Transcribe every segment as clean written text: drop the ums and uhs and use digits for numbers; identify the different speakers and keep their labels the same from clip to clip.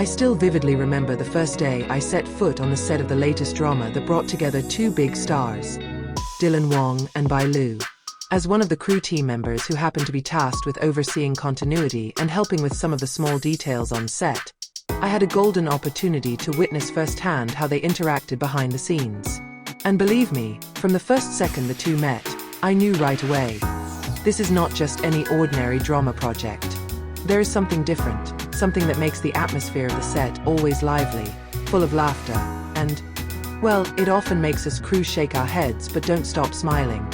Speaker 1: I still vividly remember the first day I set foot on the set of the latest drama that brought together two big stars, Wang and Bai Lu. As one of the crew team members who happened to be tasked with overseeing continuity and helping with some of the small details on set, I had a golden opportunity to witness firsthand how they interacted behind the scenes. And believe me, from the first second the two met, I knew right away. This is not just any ordinary drama project. There is something different, something that makes the atmosphere of the set always lively, full of laughter, and, well, it often makes us crew shake our heads but don't stop smiling.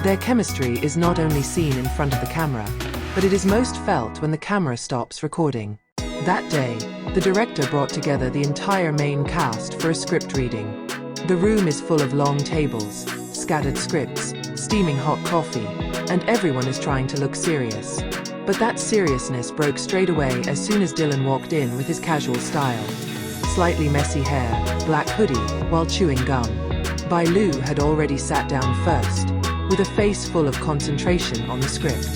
Speaker 1: Their chemistry is not only seen in front of the camera, but it is most felt when the camera stops recording. That day, the director brought together the entire main cast for a script reading. The room is full of long tables, scattered scripts, steaming hot coffee, and everyone is trying to look serious. But that seriousness broke straight away as soon as Dylan walked in with his casual style. Slightly messy hair, black hoodie, while chewing gum. Bai Lu had already sat down first, with a face full of concentration on the script.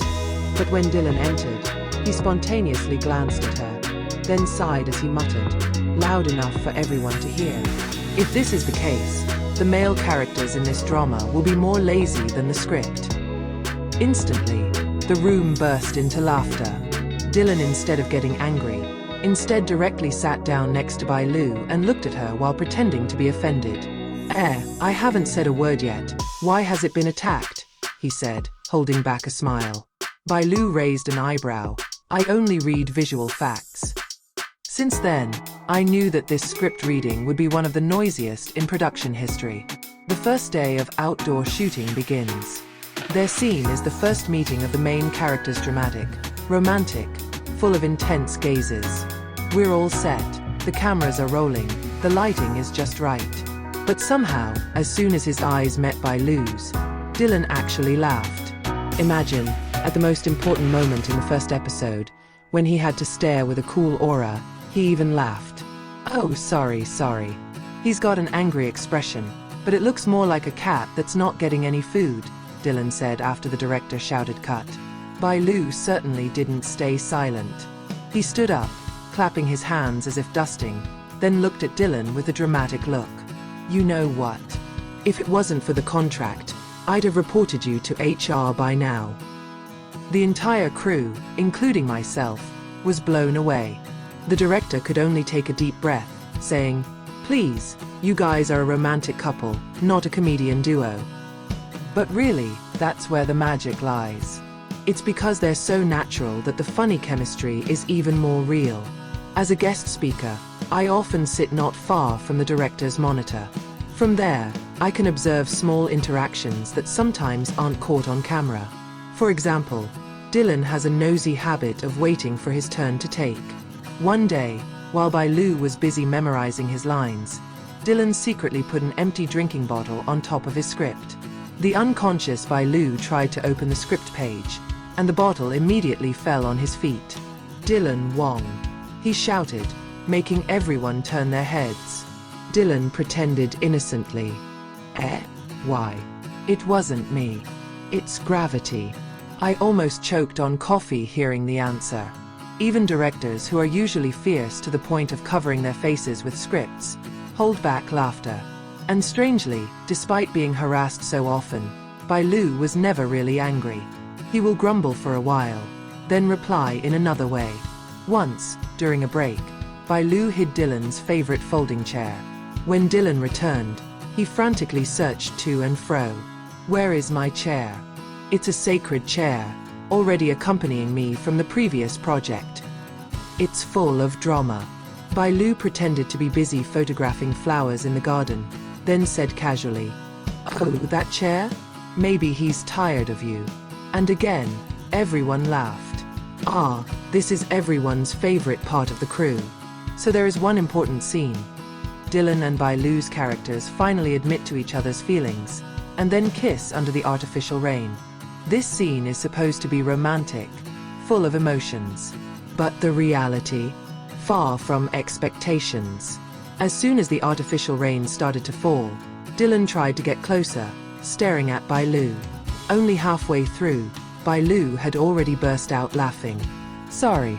Speaker 1: But when Dylan entered, he spontaneously glanced at her, then sighed as he muttered, loud enough for everyone to hear. If this is the case, the male characters in this drama will be more lazy than the script. Instantly, the room burst into laughter. Dylan, instead of getting angry, instead directly sat down next to Bai Lu and looked at her while pretending to be offended. I haven't said a word yet. Why has it been attacked? He said, holding back a smile. Bai Lu raised an eyebrow. I only read visual facts. Since then, I knew that this script reading would be one of the noisiest in production history. The first day of outdoor shooting begins. Their scene is the first meeting of the main characters, dramatic, romantic, full of intense gazes. We're all set, the cameras are rolling, the lighting is just right. But somehow, as soon as his eyes met Bai Lu's, Dylan actually laughed. Imagine, at the most important moment in the first episode, when he had to stare with a cool aura, he even laughed. Oh, sorry. He's got an angry expression, but it looks more like a cat that's not getting any food, Dylan said after the director shouted cut. Bai Lu certainly didn't stay silent. He stood up, clapping his hands as if dusting, then looked at Dylan with a dramatic look. You know what? If it wasn't for the contract, I'd have reported you to HR by now. The entire crew, including myself, was blown away. The director could only take a deep breath, saying, please, you guys are a romantic couple, not a comedian duo. But really, that's where the magic lies. It's because they're so natural that the funny chemistry is even more real. As a guest speaker, I often sit not far from the director's monitor. From there, I can observe small interactions that sometimes aren't caught on camera. For example, Dylan has a nosy habit of waiting for his turn to take. One day, while Bai Lu was busy memorizing his lines, Dylan secretly put an empty drinking bottle on top of his script. The unconscious Bai Lu tried to open the script page, and the bottle immediately fell on his feet. Dylan Wang, he shouted, making everyone turn their heads. Dylan pretended innocently. Why? It wasn't me. It's gravity. I almost choked on coffee hearing the answer. Even directors who are usually fierce to the point of covering their faces with scripts, hold back laughter. And strangely, despite being harassed so often, Bai Lu was never really angry. He will grumble for a while, then reply in another way. Once, during a break, Bai Lu hid Dylan's favorite folding chair. When Dylan returned, he frantically searched to and fro. Where is my chair? It's a sacred chair, already accompanying me from the previous project. It's full of drama. Bai Lu pretended to be busy photographing flowers in the garden, then said casually, oh, that chair? Maybe he's tired of you. And again, everyone laughed. This is everyone's favorite part of the crew. So there is one important scene. Dylan and Bai Lu's characters finally admit to each other's feelings, and then kiss under the artificial rain. This scene is supposed to be romantic, full of emotions. But the reality? Far from expectations. As soon as the artificial rain started to fall, Dylan tried to get closer, staring at Bai Lu. Only halfway through, Bai Lu had already burst out laughing. Sorry.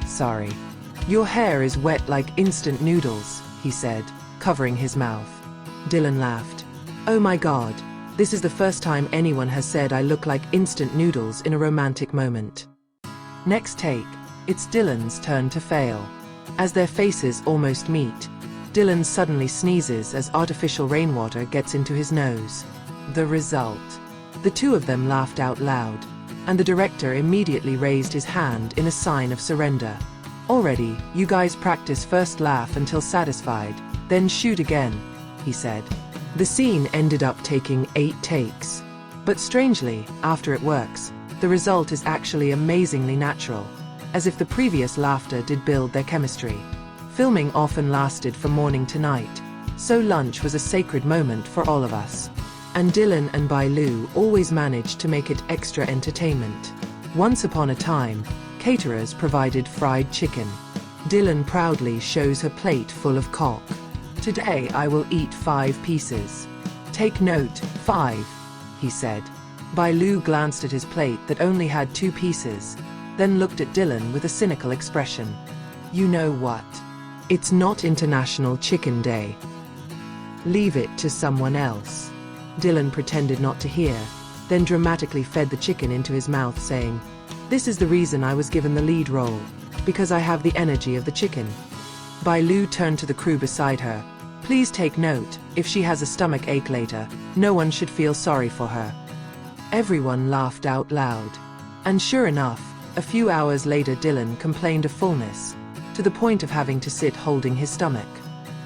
Speaker 1: Your hair is wet like instant noodles, he said, covering his mouth. Dylan laughed. Oh my God, this is the first time anyone has said I look like instant noodles in a romantic moment. Next take, it's Dylan's turn to fail. As their faces almost meet, Dylan suddenly sneezes as artificial rainwater gets into his nose. The result. The two of them laughed out loud, and the director immediately raised his hand in a sign of surrender. Already, you guys practice first laugh until satisfied, then shoot again, he said. The scene ended up taking 8 takes. But strangely, after it works, the result is actually amazingly natural, as if the previous laughter did build their chemistry. Filming often lasted from morning to night, so lunch was a sacred moment for all of us. And Dylan and Bai Lu always managed to make it extra entertainment. Once upon a time, caterers provided fried chicken. Dylan proudly shows her plate full of cock. Today I will eat 5 pieces. Take note, 5, he said. Bai Lu glanced at his plate that only had 2 pieces, then looked at Dylan with a cynical expression. You know what? It's not International Chicken Day. Leave it to someone else. Dylan pretended not to hear, then dramatically fed the chicken into his mouth, saying, This is the reason I was given the lead role, because I have the energy of the chicken. Bai Lu turned to the crew beside her. Please take note, if she has a stomach ache later, no one should feel sorry for her. Everyone laughed out loud. And sure enough, a few hours later Dylan complained of fullness, to the point of having to sit holding his stomach.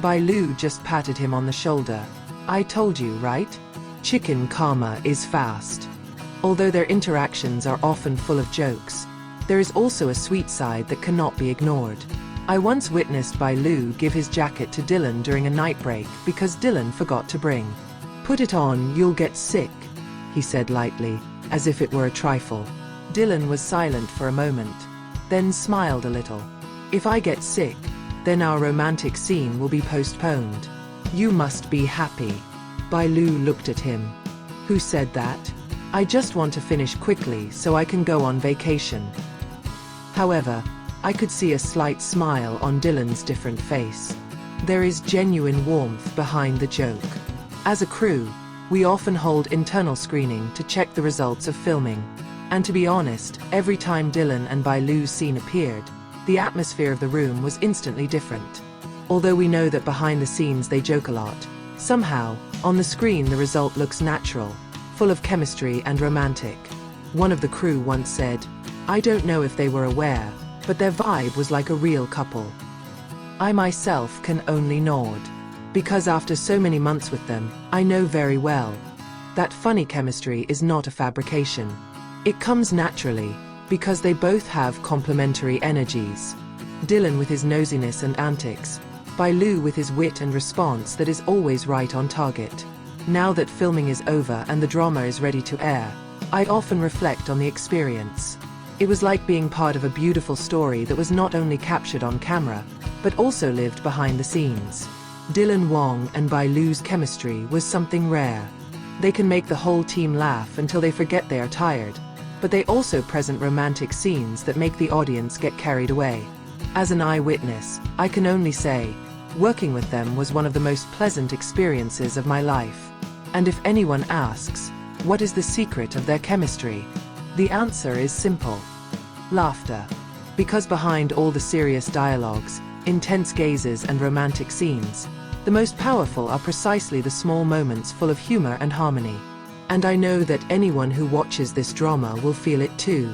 Speaker 1: Bai Lu just patted him on the shoulder. I told you, right? Chicken karma is fast. Although their interactions are often full of jokes, there is also a sweet side that cannot be ignored. I once witnessed Bai Lu give his jacket to Dylan during a night break because Dylan forgot to bring. Put it on, you'll get sick, he said lightly, as if it were a trifle. Dylan was silent for a moment, then smiled a little. If I get sick, then our romantic scene will be postponed. You must be happy. Bai Lu looked at him. Who said that? I just want to finish quickly so I can go on vacation. However, I could see a slight smile on Dylan's different face. There is genuine warmth behind the joke. As a crew, we often hold internal screening to check the results of filming. And to be honest, every time Dylan and Bai Lu's scene appeared, the atmosphere of the room was instantly different. Although we know that behind the scenes they joke a lot, somehow, on the screen the result looks natural, full of chemistry and romantic. One of the crew once said, I don't know if they were aware, but their vibe was like a real couple. I myself can only nod. Because after so many months with them, I know very well that funny chemistry is not a fabrication. It comes naturally, because they both have complementary energies. Dylan with his nosiness and antics, Bai Lu with his wit and response that is always right on target. Now that filming is over and the drama is ready to air, I often reflect on the experience. It was like being part of a beautiful story that was not only captured on camera, but also lived behind the scenes. Dylan, Wang and Bai Lu's chemistry was something rare. They can make the whole team laugh until they forget they are tired, but they also present romantic scenes that make the audience get carried away. As an eyewitness, I can only say, working with them was one of the most pleasant experiences of my life. And if anyone asks, what is the secret of their chemistry? The answer is simple. Laughter. Because behind all the serious dialogues, intense gazes and romantic scenes, the most powerful are precisely the small moments full of humor and harmony. And I know that anyone who watches this drama will feel it too.